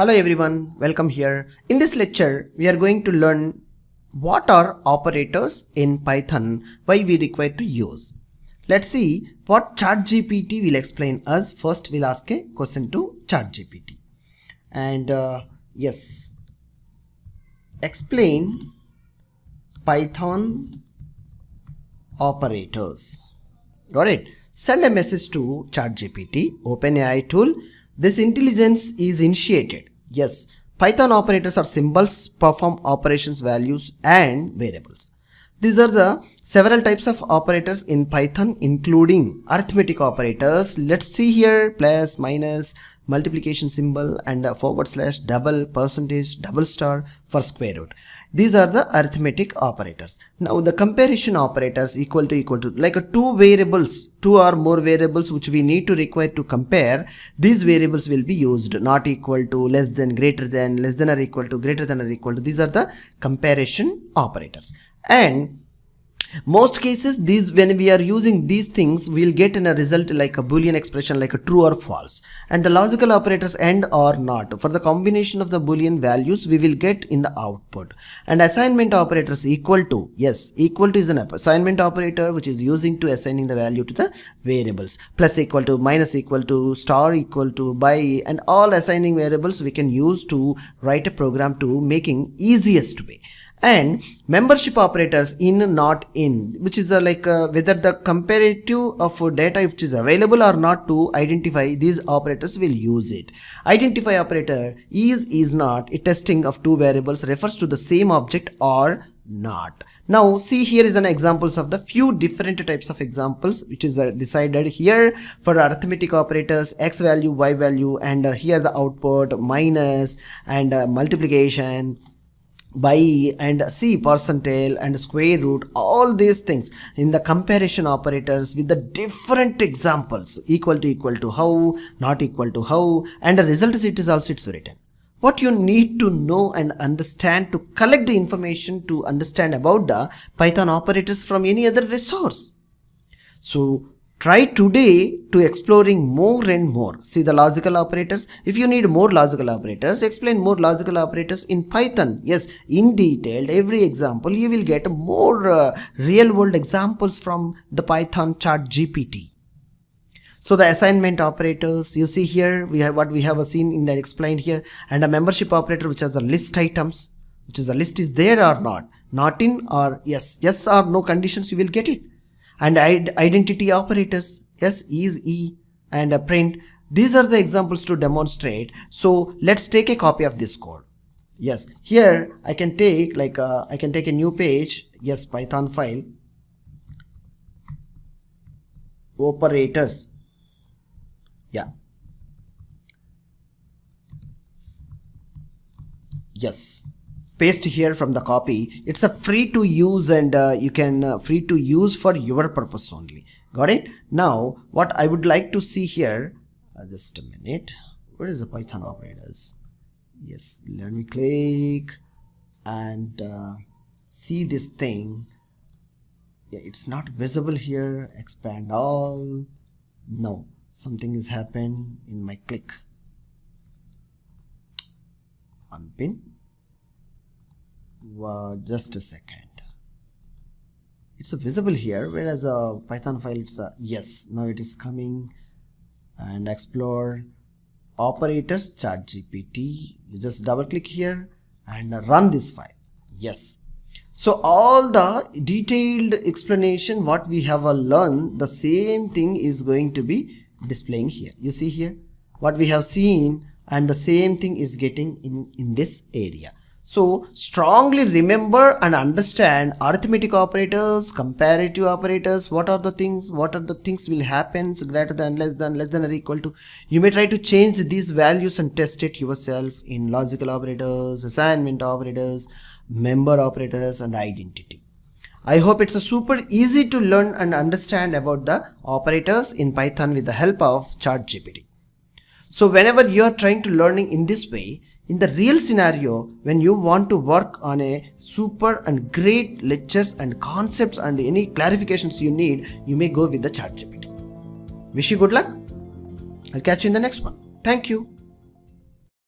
Hello everyone, welcome here. In this lecture, we are going to learn what are operators in Python, why we require to use. Let's see what ChatGPT will explain us. First, we'll ask a question to ChatGPT. And yes, explain Python operators. Got it? Send a message to ChatGPT, OpenAI tool. This intelligence is initiated. Yes, Python operators are symbols, perform operations, values, and variables. These are the several types of operators in Python, including arithmetic operators. Let's see here: plus, minus, multiplication symbol, and forward slash, double, percentage, double star for square root. These are the arithmetic operators. Now the comparison operators equal to like two variables, two or more variables which we need to require to compare. These variables will be used: not equal to, less than, greater than, less than or equal to, greater than or equal to. These are the comparison operators. And most cases, when we are using these things, we'll get in a result like a Boolean expression, like a true or false. And the logical operators and or not. For the combination of the Boolean values, we will get in the output. And assignment operators equal to, yes, equal to is an assignment operator which is using to assigning the value to the variables. Plus equal to, minus equal to, star equal to, by, and all assigning variables we can use to write a program to making easiest way. And membership operators in, not in, which is whether the comparative of data which is available or not to identify, these operators will use it. Identify operator is not, a testing of two variables, refers to the same object or not. Now see, here is an examples of the few different types of examples which is decided here for arithmetic operators: x value, y value, and here the output minus and multiplication, by, and see percentile and square root. All these things in the comparison operators with the different examples: equal to how, not equal to how, and the result is it's written. What you need to know and understand to collect the information to understand about the Python operators from any other resource. So try today to exploring more and more. See the logical operators. If you need more logical operators, explain more logical operators in Python. Yes, in detail, every example you will get more real world examples from the Python ChatGPT. So the assignment operators, you see here, we have what we have seen in that explained here, and a membership operator which has the list items, which is the list is there or not, not in or yes, yes or no conditions you will get it. And identity operators, yes, is, e, and a print. These are the examples to demonstrate. So let's take a copy of this code. Yes, here I can take I can take a new page. Yes, Python file, operators. Yeah. Yes. Paste here from the copy. It's a free to use, and you can free to use for your purpose only. Got it? Now what I would like to see here, just a minute, where is the Python operators? Yes, let me click and see this thing. Yeah, it's not visible here. Expand all. No, something has happened in my click. Unpin. Just a second. It's visible here, whereas a Python file, it's yes, now it is coming. And explore operators, ChatGPT. You just double click here and run this file. Yes. So all the detailed explanation what we have learned, the same thing is going to be displaying here. You see here what we have seen, and the same thing is getting in this area. So strongly remember and understand arithmetic operators, comparative operators. What are the things will happen: greater than, less than or equal to. You may try to change these values and test it yourself in logical operators, assignment operators, member operators, and identity. I hope it's a super easy to learn and understand about the operators in Python with the help of ChatGPT. So whenever you are trying to learning in this way, in the real scenario, when you want to work on a super and great lectures and concepts and any clarifications you need, you may go with the ChatGPT. Wish you good luck. I'll catch you in the next one. Thank you.